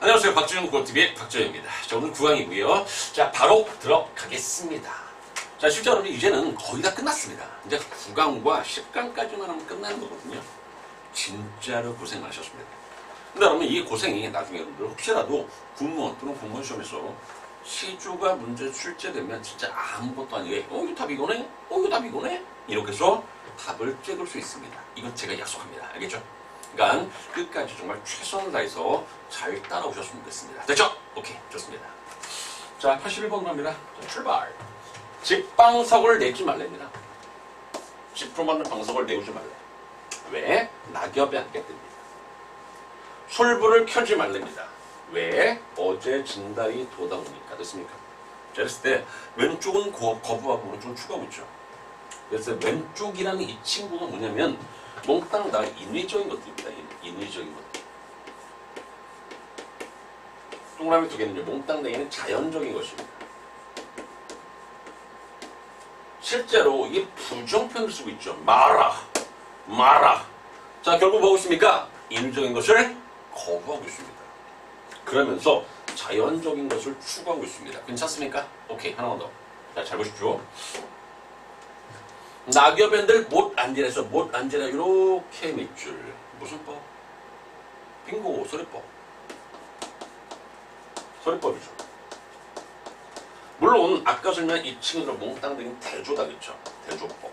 안녕하세요. 박주영 고TV의 박주영입니다. 자, 오늘 9강이고요. 자, 바로 들어가겠습니다. 자, 실제 여러분 이제는 거의 다 끝났습니다. 이제 9강과 10강까지만 하면 끝나는 거거든요. 진짜로 고생하셨습니다. 근데 여러분 이 고생이 나중에 여러분들 혹시라도 군무원 또는 공무원 시험에서 시조가 문제 출제되면 진짜 아무것도 아니게 이거 답 이거네? 이거 답 이거네? 이렇게 해서 답을 찍을 수 있습니다. 이건 제가 약속합니다. 알겠죠? 그러니까 끝까지 정말 최선을 다해서 잘 따라오셨으면 좋겠습니다. 됐죠? 오케이, 좋습니다. 자, 81번 갑니다. 자, 출발. 집방석을 내지 말랍니다. 집으로 만든 방석을 내우지 말래. 왜? 낙엽이 앉게 됩니다. 솔불을 켜지 말랍니다. 왜? 어제 진달이 돋아오니까. 됐습니까? 자, 그랬을 때 왼쪽은 거부하고 오른쪽은 추가하고 있죠. 그래서 왼쪽이라는 이 친구가 뭐냐면 몽땅 다 인위적인 것들입니다. 인위적인 것들. 동그라미 두 개는 몽땅 내기는 자연적인 것입니다. 실제로 이게 부정표현을 쓰고 있죠. 마라. 자, 결국 뭐하고 있습니까? 인위적인 것을 거부하고 있습니다. 그러면서 자연적인 것을 추구하고 있습니다. 괜찮습니까? 오케이, 하나만 더. 자, 잘 보십시오. 낙엽엔들 못 앉으래서 못 앉으라 이렇게 밑줄. 무슨 법? 빙고 소리법. 소리법이죠. 물론 아까 설명한 이 친구들 몽땅적인 대조다 그렇죠. 대조법.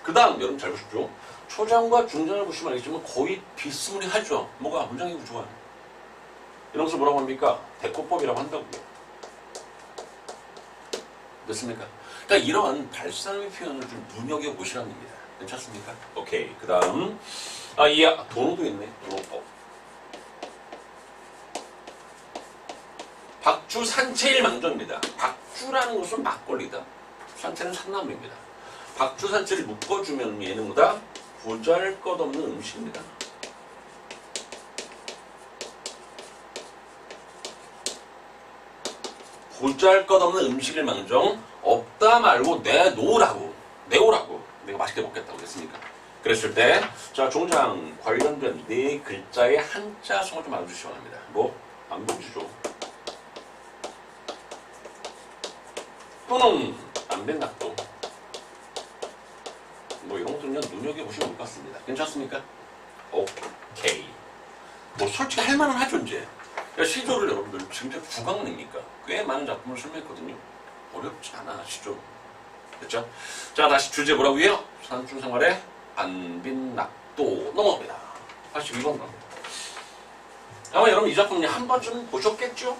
그 다음 여러분 잘 보십시오. 초장과 중장을 보시면 알겠지만 거의 비스무리하죠. 뭐가 문장이 구조가. 이런 것을 뭐라고 합니까? 대꾸법이라고 한다고요. 됐습니까? 그러니까 이러한 발상의 표현을 좀 눈여겨보시라는 겁니다. 괜찮습니까? 오케이. 그 다음 도노도 있네. 도노법. 박주 산채일 망정입니다. 박주라는 것은 막걸리다. 산채는 산나물입니다. 박주 산채를 묶어주면 얘는 뭐다? 보잘것없는 음식입니다. 보잘것없는 음식을 망정 없다 말고 내놓으라고. 내가 맛있게 먹겠다고 했으니까. 그랬을 때 자, 종장 관련된 네 글자의 한자성을 좀 알아주시기 바랍니다. 안 보시죠. 또는 안백낙도 이런 것들은 눈여겨보시면 될 것 같습니다. 괜찮습니까? 오케이. 솔직히 할만은 하죠 이제. 시조를 여러분들 지금 9강 냅니까? 꽤 많은 작품을 설명했거든요. 어렵지 않아 시조. 됐죠? 자, 다시 주제 뭐라고요? 산중생활의 안빈낙도 넘어갑니다. 82번 갑니다. 아마 여러분 이 작품 한 번쯤 보셨겠죠?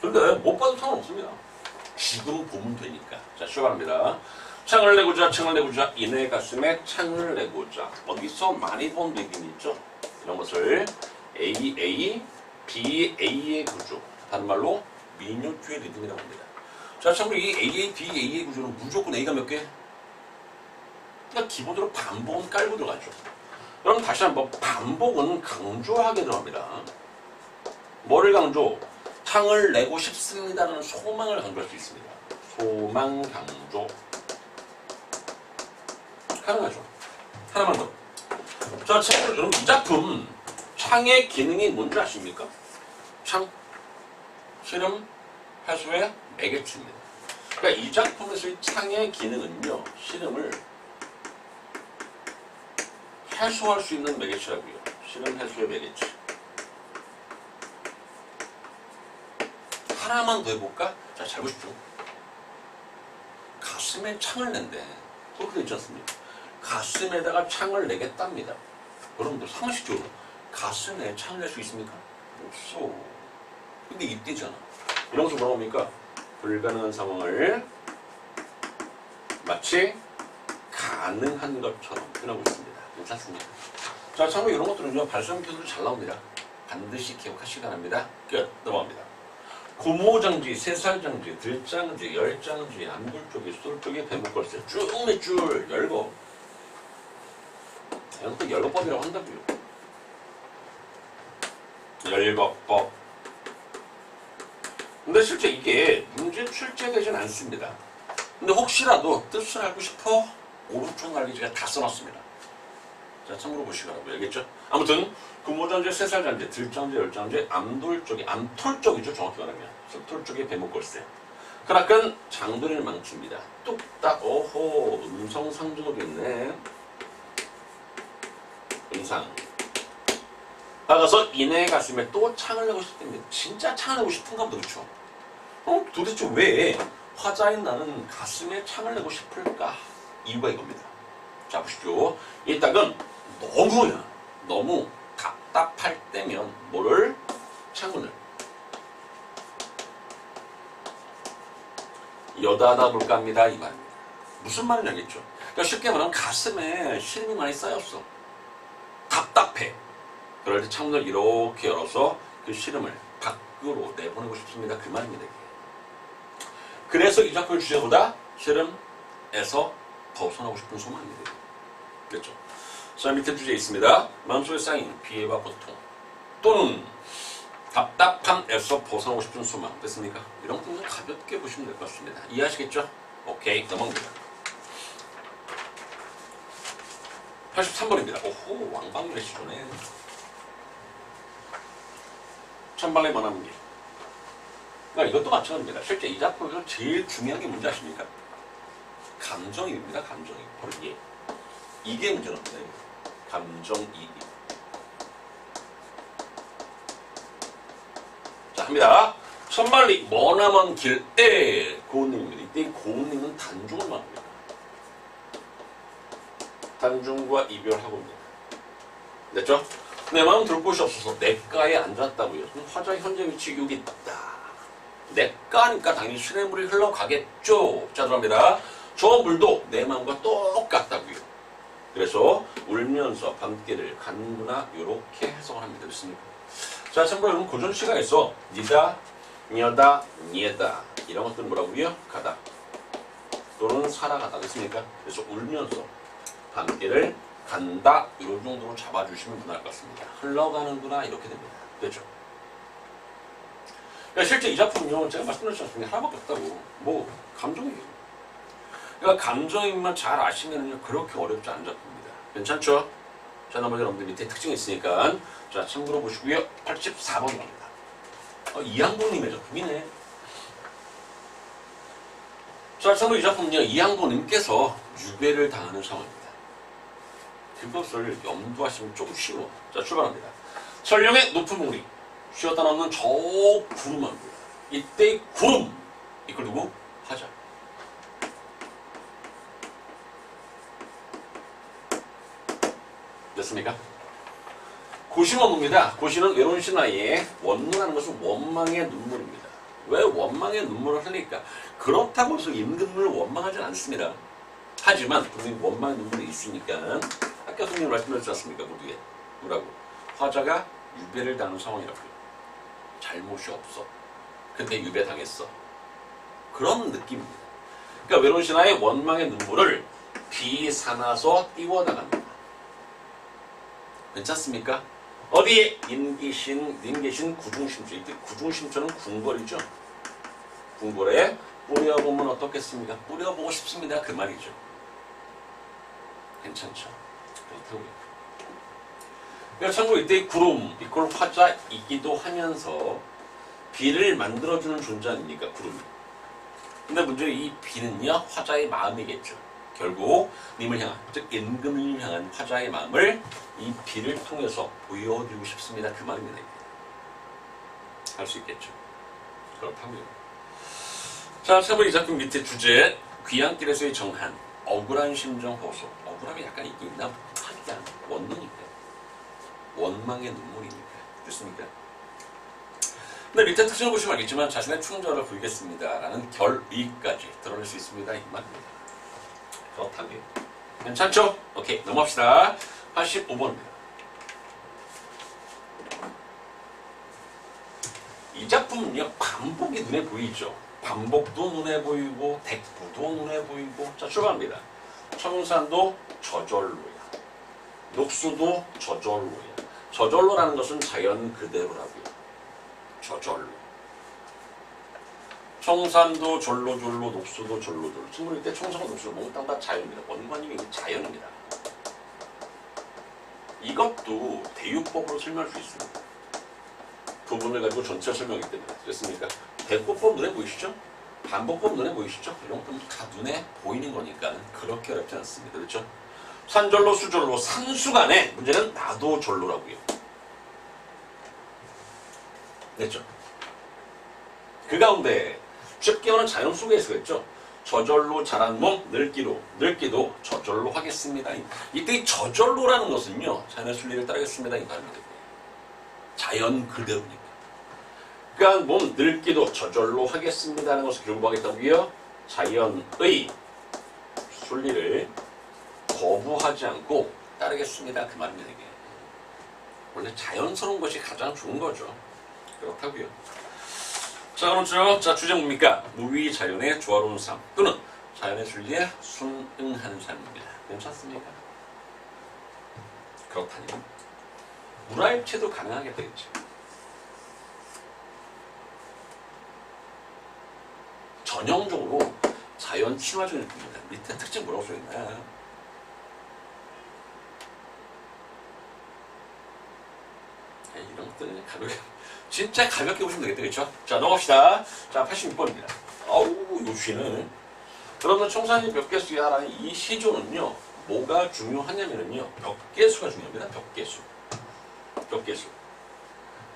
근데 못 봐도 상관없습니다. 지금 보면 되니까. 자, 출발합니다. 창을 내고자 이내 가슴에 창을 내고자. 어디서 많이 본 얘기는 있죠? 이런 것을 AA, BA의 구조. 다른 말로 민요주의 리듬이라고 합니다. 자, 참고로 이 AA, BA의 구조는 무조건 A가 몇 개? 그러니까 기본적으로 반복은 깔고 들어가죠. 그럼 다시 한번 반복은 강조하게 들어갑니다. 뭐를 강조? 창을 내고 싶습니다라는 소망을 강조할 수 있습니다. 소망 강조. 가능하죠. 하나만 더. 자, 참고로 여러분 이 작품 창의 기능이 뭔지 아십니까? 창, 시름, 해수의 매개체입니다. 그러니까 이 작품에서의 창의 기능은요, 시름을 해소할 수 있는 매개체라고요. 시름, 해수의 매개체. 하나만 더 해볼까? 자, 잘 보십시오. 가슴에 창을 낸대. 그렇게 있지 않습니까? 가슴에다가 창을 내겠답니다. 여러분들 상식적으로 가슴에 창을 낼 수 있습니까? 없어. 근데 이때잖아. 이런 것을 뭐라고 합니까? 불가능한 상황을 마치 가능한 것처럼 표현하고 있습니다. 괜찮습니다. 자, 참고로 이런 것들은요, 발성 표현으로 잘 나옵니다. 반드시 기억하시기 바랍니다. 끝. 넘어갑니다. 고모장지, 세살장지, 들장지, 열장지, 안굴쪽이, 쏠쪽이, 배목걸쇠 쭉 몇 줄 열거. 이것도 열거법이라고 한다고요. 열거법. 근데 실제 이게 문제 출제되진 않습니다. 근데 혹시라도 뜻을 알고 싶어 오른쪽 날개지가 다 써놨습니다. 자, 참고로 보시라고요. 알겠죠? 아무튼 금호전제, 쇠살잔재, 들장재, 열장재, 암돌 쪽이 암톨 쪽이죠. 정확히 말하면 쇠톨 쪽에 배목걸쇠. 그러니까 장돌이를 망칩니다. 뚝딱 오호 음성상조도 있네. 음상. 나가서 이내 가슴에 또 창을 내고 싶답니다. 진짜 창을 내고 싶은가 보다. 그렇죠? 도대체 왜 화자인 나는 가슴에 창을 내고 싶을까? 이유가 이겁니다. 자 보시죠. 이 딱은 너무 답답할 때면 뭐를? 창문을 여닫아 볼까 합니다. 이 말입니다. 무슨 말인지 알겠죠? 그러니까 쉽게 말하면 가슴에 시름이 많이 쌓였어. 답답해. 그럴 때 창문을 이렇게 열어서 그 시름을 밖으로 내보내고 싶습니다. 그 말입니다. 이게. 그래서 이 작품의 주제보다 시름에서 벗어나고 싶은 소망입니다. 그렇죠? 자, 밑에 주제 있습니다. 마음속에 쌓인 비애와 고통 또는 답답함에서 벗어나고 싶은 소망. 됐습니까? 이런 것들은 가볍게 보시면 될 것 같습니다. 이해하시겠죠? 오케이, 넘어갑니다. 83번입니다. 오호, 왕방울의 시조네. 천발의 만화문기. 그러니까 이것도 마찬가지입니다. 실제 이 작품에서 제일 중요한 게 뭔지 아십니까? 감정입니다. 감정이. 바로 이게 문제랍니다. 감정이입. 자, 합니다. 천발리 머나먼 길에 고운님입니다. 이때 고운님은 단중을 말합니다. 단중과 이별하고입니다. 됐죠? 내 마음 들을 곳이 없어서 냇가에 앉았다고요. 화자의 현재 위치 여기 있다. 냇가니까 당연히 시냇물이 흘러가겠죠. 자, 들어갑니다. 저 물도 내 마음과 똑같다고요. 그래서 울면서 밤길을 가는구나 이렇게 해석을 합니다. 됐습니까? 자, 참고로 여러분 고전 시가에서 니다, 녀다, 니에다 이런 것들 뭐라고요? 가다 또는 살아가다. 됐습니까? 그래서 울면서 밤길을 간다 이런 정도로 잡아주시면 무난할 것 같습니다. 흘러가는구나 이렇게 됩니다. 됐죠? 그러니까 실제 이 작품은요 제가 말씀드렸지 않습니까? 하나밖에 없다고. 뭐 감정이에요. 그러니까 감정인만 잘 아시면요 그렇게 어렵지 않은 작품입니다. 괜찮죠? 자, 나머지 여러분들 밑에 특징이 있으니까 자 참고로 보시고요. 84번 갑니다. 이항도님의 작품이네. 자, 참고로 이 작품은요 이항도님께서 유배를 당하는 상황입니다. 그것을 염두하시면 조금 쉬워. 자, 출발합니다. 설령의 높은 봉우리 쉬었다 남는 저 구름합니다. 이때의 구름 이걸 두고 하자. 됐습니까? 고시원입니다. 고시는 외로운 신화의 원문하는 것은 원망의 눈물입니다. 왜 원망의 눈물을 흘릴까? 그렇다고 해서 임금을 원망하지 않습니다. 하지만 분명히 원망의 눈물이 있으니까 아까 선생님 말씀드렸지 않습니까? 모두에 뭐라고? 화자가 유배를 당하는 상황이라고요. 잘못이 없어. 근데 유배 당했어. 그런 느낌입니다. 그러니까 외로운 신화의 원망의 눈물을 비사나서 띄워나갑니다. 괜찮습니까? 어디에? 님계신 구중심초. 이때 구중심초는 궁궐이죠. 궁궐에 뿌려보면 어떻겠습니까? 뿌려보고 싶습니다. 그 말이죠. 괜찮죠? 그렇다고요. 그러니까 참고로 이때 구름 이꼴 화자이기도 하면서 비를 만들어주는 존재 아닙니까? 구름이. 근데 문제는 이 비는요 화자의 마음이겠죠. 결국 님을 향한, 즉 임금을 향한 화자의 마음을 이 비를 통해서 보여드리고 싶습니다. 그 말입니다. 할 수 있겠죠. 그렇다고요. 자, 참고로 이 작품 밑에 주제 귀향길에서의 정한 억울한 심정 호소. 억울함이 약간 있긴 있나? 하기가 원문이니까. 원망의 눈물이니까. 됐습니까? 근데 밑에 특징을 보시면 알겠지만 자신의 충절을 부리겠습니다. 라는 결의까지 드러낼 수 있습니다. 이 말입니다. 그렇다고요. 괜찮죠? 오케이, 넘어갑시다. 85번입니다. 이 작품은요, 반복이 눈에 보이죠. 반복도 눈에 보이고, 대꾸도 눈에 보이고. 자, 출발합니다. 청산도 저절로야. 녹수도 저절로야. 저절로라는 것은 자연 그대로라고요. 저절로. 청산도 졸로졸로, 녹수도 졸로졸로. 친구들 때 청산과 녹수를 먹는 땅 다 자연입니다. 원관님이 자연입니다. 이것도 대유법으로 설명할 수 있습니다. 부분을 가지고 전체를 설명하기 때문에. 됐습니까? 대꾸법 눈에 보이시죠? 반복법 눈에 보이시죠? 이런 것도 다 눈에 보이는 거니까 그렇게 어렵지 않습니다. 그렇죠? 산절로 수절로 산수간에 문제는 나도절로라고요. 됐죠? 그 가운데 쉽게 말하는 자연 속에 있겠죠? 저절로 자란 몸 늙기도 저절로 하겠습니다. 이때 이 저절로라는 것은요, 자연의 순리를 따르겠습니다 이 말입니다. 자연 그대로니까. 그러니까 몸 늙기도 저절로 하겠습니다라는 것을 교부하겠다고요. 자연의 순리를 거부하지 않고 따르겠습니다 그 말입니다. 이게 원래 자연스러운 것이 가장 좋은 거죠. 그렇다고요. 자, 그럼 자, 주제 뭡니까? 무위자연의 조화로운 삶 또는 자연의 순리에 순응하는 삶입니다. 괜찮습니까? 그렇다니 물화일체도 가능하게 되겠죠. 전형적으로 자연 친화적인 느낌입니다. 밑에 특징 뭐라고 써있나요? 이런 것들은 가볍게 진짜 가볍게 보시면 되겠다. 그렇죠? 자, 넘어갑시다. 자, 86번입니다. 아우, 요 시는 그러면 청산리 벽계수야라는 이 시조는요, 뭐가 중요하냐면요, 벽계수가 중요합니다. 벽계수.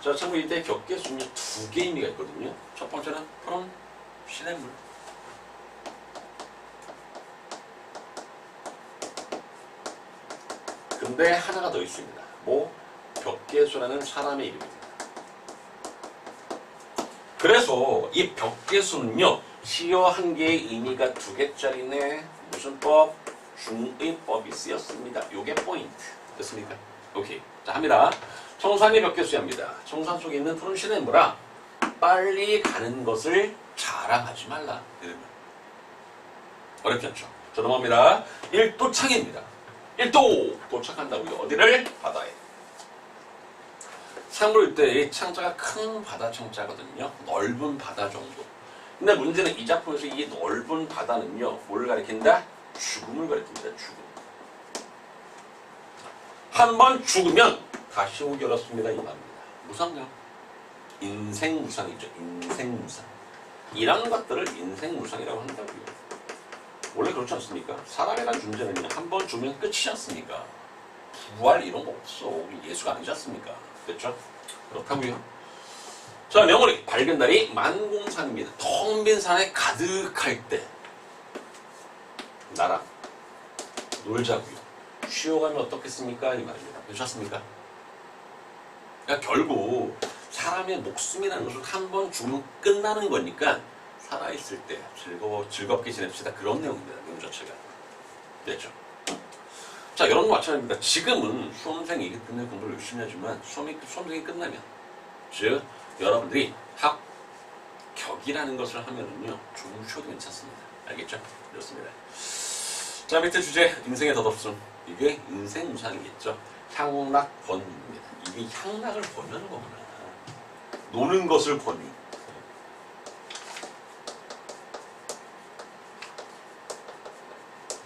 자, 참고 이때 벽계수는요, 두 개의 의미가 있거든요. 첫 번째는 푸른 시냇물. 근데 하나가 더 있습니다. 뭐? 벽계수라는 사람의 이름입니다. 그래서 이 벽계수는요, 시어 한 개의 의미가 두 개짜리네. 무슨 법? 중의법이 쓰였습니다. 요게 포인트. 됐습니까? 오케이. 자, 합니다. 청산리 벽계수야입니다. 청산 속에 있는 푸른 시냇물아, 빨리 가는 것을 자랑하지 말라. 이러면 어렵지 않죠? 자, 넘어갑니다. 1도 창입니다. 1도 도착한다고요. 어디를? 바다에. 참고로 이때 창자가 큰 바다 창자거든요. 넓은 바다 정도. 근데 문제는 이 작품에서 이 넓은 바다는요, 뭘 가리킨다? 죽음을 가리킵니다. 죽음. 한번 죽으면 다시 오기 어렵습니다. 이 말입니다. 무상요. 인생무상이죠. 인생무상. 이런 것들을 인생무상이라고 한다고요. 원래 그렇지 않습니까? 사람이라는 존재는요, 한번 죽으면 끝이지 않습니까? 부활 이런 거 없어. 예수가 아니지 않습니까? 됐죠? 그렇다고요. 자, 명월이 밝은 달이 만공산입니다. 텅 빈 산에 가득할 때 나랑 놀자고요. 쉬어가면 어떻겠습니까? 이 말입니다. 괜찮습니까? 그러니까 결국 사람의 목숨이라는 것은 한 번 죽으면 끝나는 거니까 살아있을 때 즐겁게 지냅시다. 그런 내용입니다. 내용 자체가. 됐죠? 자, 여러분 마찬가지입니다. 지금은 수험생이기 때문에 공부를 열심히 하지만 수험생이 끝나면, 즉 여러분들이 합격이라는 것을 하면은요, 조금 쉬어도 괜찮습니다. 알겠죠? 그렇습니다. 자, 밑에 주제 인생의 덧없음. 이게 인생무상이겠죠. 향락 권유입니다. 이게 향락을 권유하는 거구나. 노는 것을 권유.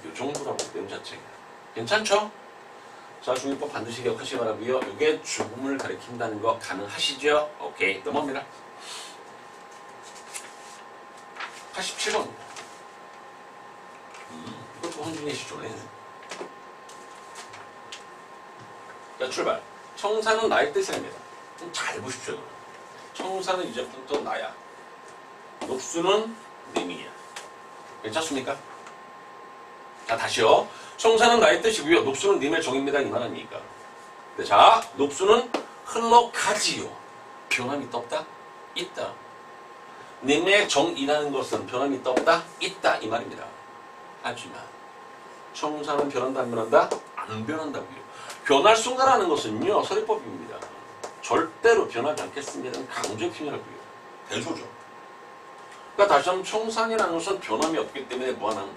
요 정도라고 내용 자체가. 괜찮죠? 자, 중의법 반드시 기억하시기 바라고요. 이게 죽음을 가리킨다는 거 가능하시죠? 오케이, 넘어갑니다. 87번. 이것도 황준의 시조네. 자, 출발. 청사는 나의 뜻이랍니다. 좀 잘 보십시오. 청사는 이제부터 나야. 녹수는 님이야. 괜찮습니까? 자, 다시요. 청사는 나의 뜻이고요. 녹수는 님의 정입니다. 이 말 아닙니까? 네, 자, 녹수는 흘러가지요. 변함이 있다 없다? 있다. 님의 정이라는 것은 변함이 있다 없다? 있다. 이 말입니다. 하지만 청사는 변한다 안 변한다? 안 변한다고요. 변할 순간라는 것은요, 서리법입니다. 절대로 변하지 않겠습니다. 강조의 표현하고요. 대조죠. 그러니까 다시 한번 청산이라는 것은 변함이 없기 때문에 무한한,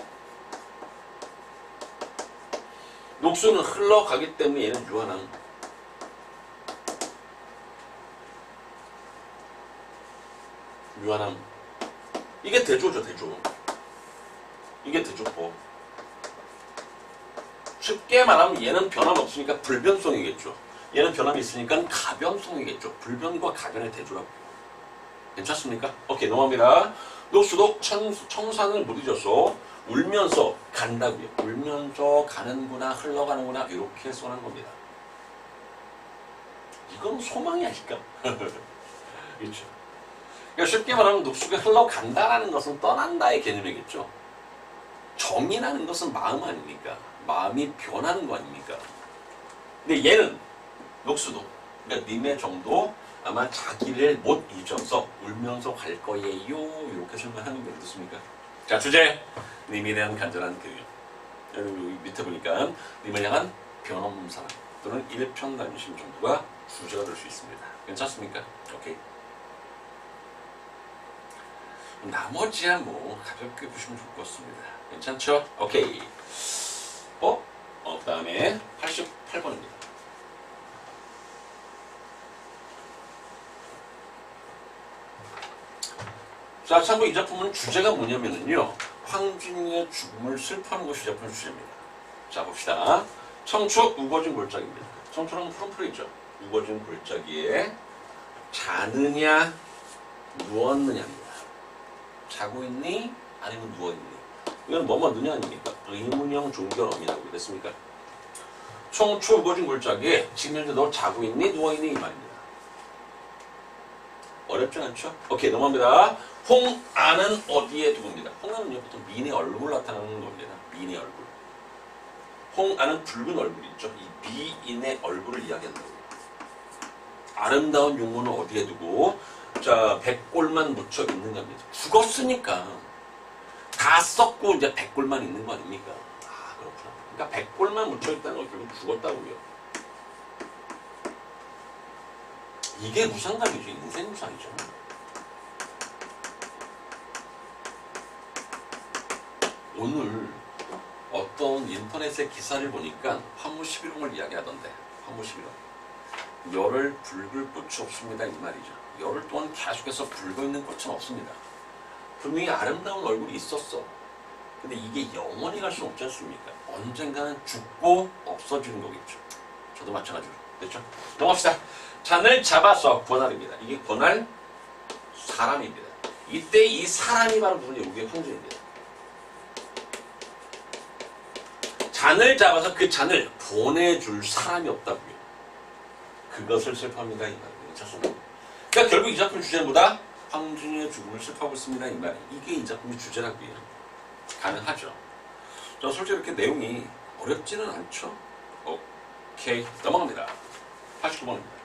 녹수는 흘러가기 때문에 얘는 유한한. 유한함. 이게 대조죠, 대조. 이게 대조법. 쉽게 말하면 얘는 변함 없으니까 불변성이겠죠. 얘는 변함이 있으니까 가변성이겠죠. 불변과 가변의 대조라고. 괜찮습니까? 오케이, 넘어갑니다. 녹수도 청산을 못 잊었어. 울면서 간다고요. 울면서 가는구나, 흘러가는구나, 이렇게 써는 겁니다. 이건 소망이 아닐까? 그렇죠. 그러니까 쉽게 말하면 녹수가 흘러간다라는 것은 떠난다의 개념이겠죠. 정이라는 것은 마음 아닙니까? 마음이 변하는 거 아닙니까? 근데 얘는 녹수도, 그러니까 님의 정도 아마 자기를 못 잊어서 울면서 갈 거예요. 이렇게 설명하는 게 어떻습니까? 자, 주제. 님에 대한 간절한 여기 밑에 보니까 님을 향한 변없는 사랑 또는 일편단심 정도가 주제가 될 수 있습니다. 괜찮습니까? 오케이. 나머지야 뭐 가볍게 보시면 좋을 것 같습니다. 괜찮죠? 오케이. 그 다음에 88번입니다. 자, 참고 이 작품은 주제가 뭐냐면요. 황진이의 죽음을 슬퍼하는 것이 작품의 주제입니다. 자, 봅시다. 청초 우거진 골짜기입니다. 청초는 푸른푸르이죠. 우거진 골짜기에 자느냐 누웠느냐입니다. 자고 있니? 아니면 누워있니? 이건 뭐뭐 느냐 아닙니까? 의문형 종결어미라고 그랬습니까? 청초 우거진 골짜기에 지금 현재 너 자고 있니? 누워있니? 이 말입니다. 어렵진 않죠? 오케이, 넘어갑니다. 홍안은 어디에 두고입니다. 홍안은요, 보통 미인의 얼굴 나타나는 겁니다. 미인의 얼굴. 홍안은 붉은 얼굴이 있죠. 이 미인의 얼굴을 이야기하는 거예요. 아름다운 용모는 어디에 두고, 자, 백골만 묻혀 있는 겁니다. 죽었으니까 다 썼고 이제 백골만 있는 거 아닙니까? 아, 그렇구나. 그러니까 백골만 묻혀 있다는 건 결국 죽었다고요. 이게 무상감이죠. 인생 무상이죠. 오늘 어떤 인터넷의 기사를 보니까 화무 11홍을 이야기하던데, 화무 11홍. 열을 붉을 꽃이 없습니다, 이 말이죠. 열흘 동안 계속해서 붉어 있는 꽃은 없습니다. 분명히 아름다운 얼굴이 있었어. 근데 이게 영원히 갈 수는 없지 않습니까? 언젠가는 죽고 없어지는 거겠죠. 저도 마찬가지로. 됐죠? 넘어갑시다. 잔을 잡아서 권할입니다. 이게 권할 사람입니다. 이때 이 사람이 바로 누구냐? 이게 황제입니다. 잔을 잡아서 그 잔을 보내줄 사람이 없다고요. 그것을 슬퍼합니다. 이 말이에요. 괜찮습니다. 그러니까 결국 이 작품 주제는 뭐다? 황진이의 죽음을 슬퍼하고 있습니다. 이 말이에요. 이게 이 작품의 주제라고요. 가능하죠. 저 솔직히 이렇게 내용이 어렵지는 않죠. 오케이. 넘어갑니다. 89번입니다.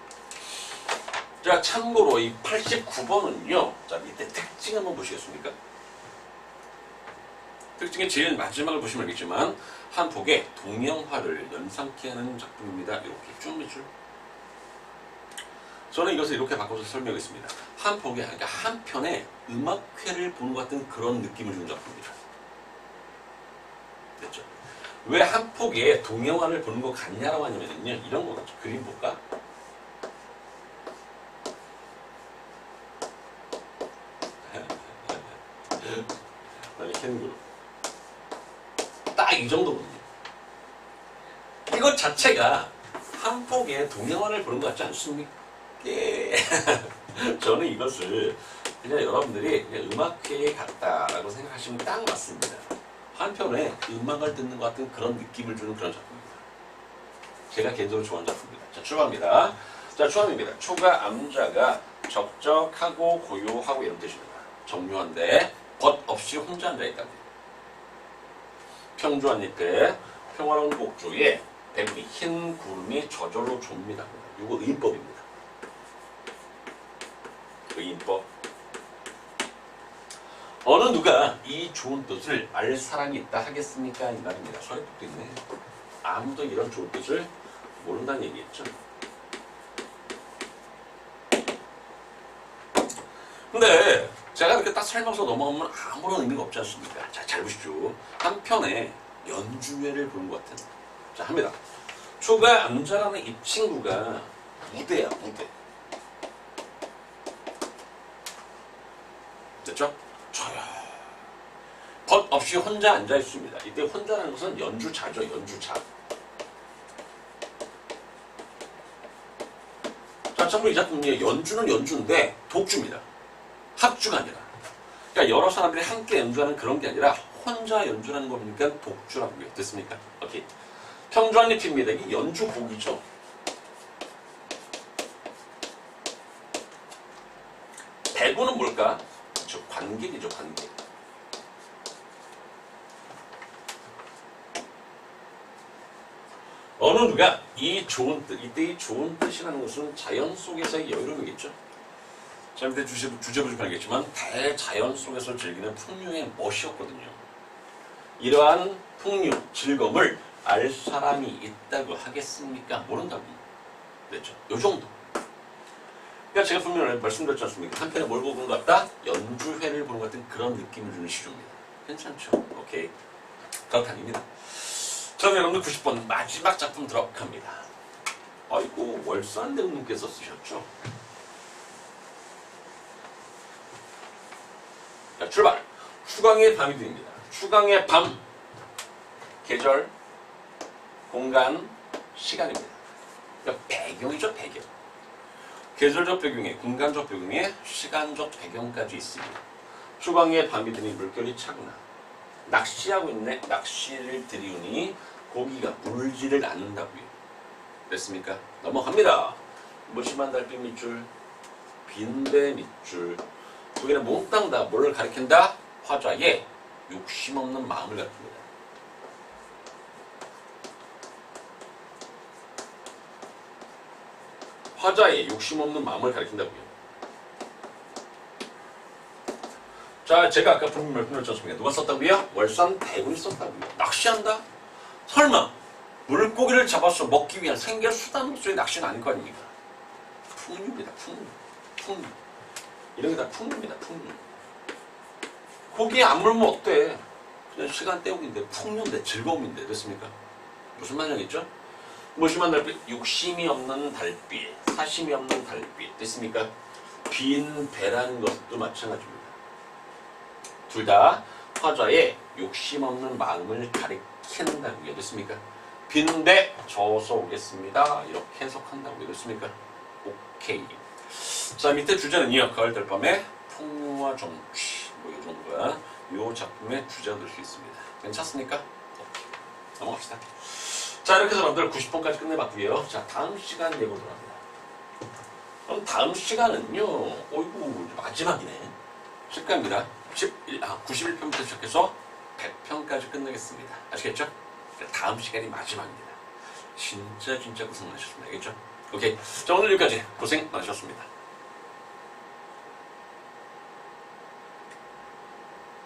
자, 참고로 이 89번은요. 자, 밑에 특징 한번 보시겠습니까? 특징의 제일 마지막을 보시면 알겠지만 한 폭의 동양화를 연상케 하는 작품입니다. 이렇게 쭉 밑줄. 저는 이것을 이렇게 바꿔서 설명했습니다. 한 폭의, 그러니까 한 편의 음악회를 보는 것 같은 그런 느낌을 주는 작품입니다. 됐죠? 왜 한 폭의 동양화를 보는 것 같냐라고 하냐면요. 이런 거 같죠. 그림 볼까? 캥거루. 딱 이 정도거든요. 이것 자체가 한 폭의 동양화를 보는 것 같지 않습니까? 예. 저는 이것을 그냥 여러분들이 그냥 음악회에 갔다라고 생각하시면 딱 맞습니다. 한편에 음악을 듣는 것 같은 그런 느낌을 주는 그런 작품입니다. 제가 개인적으로 좋아하는 작품입니다. 자, 출발합니다. 자, 초함입니다. 초가 암자가 적적하고 고요하고 이런 뜻입니다. 정묘한데 벗 없이 혼자 앉아있다고. 평주한 잎에 평화로운 곡조에 대부분 흰 구름이 저절로 좁니다. 이거 의인법입니다. 의인법. 어느 누가 이 좋은 뜻을 알 사람이 있다 하겠습니까? 이 말입니다. 서리법도 있네. 아무도 이런 좋은 뜻을 모른다는 얘기겠죠. 근데 제가 이렇게 딱 설명서 넘어가면 아무런 의미가 없지 않습니까? 자, 잘 보십시오. 한편에 연주회를 보는 것 같은. 자, 합니다. 초가 암자라는 이 친구가 무대야, 무대. 됐죠? 저요. 벗 없이 혼자 앉아 있습니다. 이때 혼자라는 것은 연주자죠, 연주자. 자, 참고로 이 작품의 연주는 연주인데 독주입니다. 합주가 아니라. 그러니까 여러 사람들이 함께 연주하는 그런 게 아니라 혼자 연주하는 거니까 독주라고요. 됐습니까? 오케이. 평주한잎입니다. 이게 연주곡이죠. 배구는 뭘까? 저 관객이죠, 관객. 어느 누가 이 좋은 뜻, 이때 이 좋은 뜻이라는 것은 자연 속에서의 여유로움이겠죠. 자, 밑에 주제 보시면 알겠지만 대자연 속에서 즐기는 풍류의 멋이었거든요. 이러한 풍류, 즐거움을 알 사람이 있다고 하겠습니까? 모른다고. 그랬죠. 요 정도. 그러니까 제가 분명히 말씀드렸지 않습니까? 한편에 뭘 보는 것 같다? 연주회를 보는 것 같은 그런 느낌을 주는 시조입니다. 괜찮죠? 오케이. 그렇다입니다. 자, 여러분들 90번 마지막 작품 들어갑니다. 아이고, 월산 대우님께서 쓰셨죠? 자, 출발! 추강의 밤이 드립니다. 추강의 밤. 계절, 공간, 시간입니다. 그러니까 배경이죠, 배경. 계절적 배경에, 공간적 배경에, 시간적 배경까지 있습니다. 추강의 밤이 드니 물결이 차구나. 낚시하고 있네. 낚시를 들이우니 고기가 물지를 않는다고요. 됐습니까? 넘어갑니다. 무심한 달빛 밑줄, 빈배 밑줄. 두 개는 몽땅 다 뭐를 가리킨다? 화자의 욕심 없는 마음을 가리킵니다. 화자의 욕심 없는 마음을 가리킨다고요. 자, 제가 아까 분명히 말씀드렸잖습니까? 누가 썼다고요? 월산 대군이 썼다고요. 낚시한다? 설마 물고기를 잡아서 먹기 위한 생계 수단으로서의 낚시는 아닐 거 아닙니까? 풍류입니다. 풍류. 이런 게 다 풍류입니다. 풍류. 고기 안 물면 어때? 그냥 시간 때우기인데 풍류인데 즐거움인데 됐습니까? 무슨 말이겠죠? 무심한 달빛, 욕심이 없는 달빛, 사심이 없는 달빛 됐습니까? 빈 배라는 것도 마찬가지입니다. 둘 다 화자의 욕심 없는 마음을 가리킨다고요. 됐습니까? 빈배 저어서 오겠습니다. 이렇게 해석한다고요. 됐습니까? 오케이. 자, 밑에 주제는요. 가을 달밤에 풍류와 정취 뭐 이 정도가 이 작품의 주제가 될 수 있습니다. 괜찮습니까? 오케이. 넘어갑시다. 자, 이렇게 해서 여러분들 90번까지 끝내봤고요. 자, 다음 시간 예고로 합니다. 그럼 다음 시간은요. 어이구 마지막이네. 실가입니다. 91편부터 시작해서 100편까지 끝내겠습니다. 아시겠죠? 다음 시간이 마지막입니다. 진짜 고생 많으셨습니다. 알겠죠? 오케이. 자, 오늘 여기까지 고생 많으셨습니다.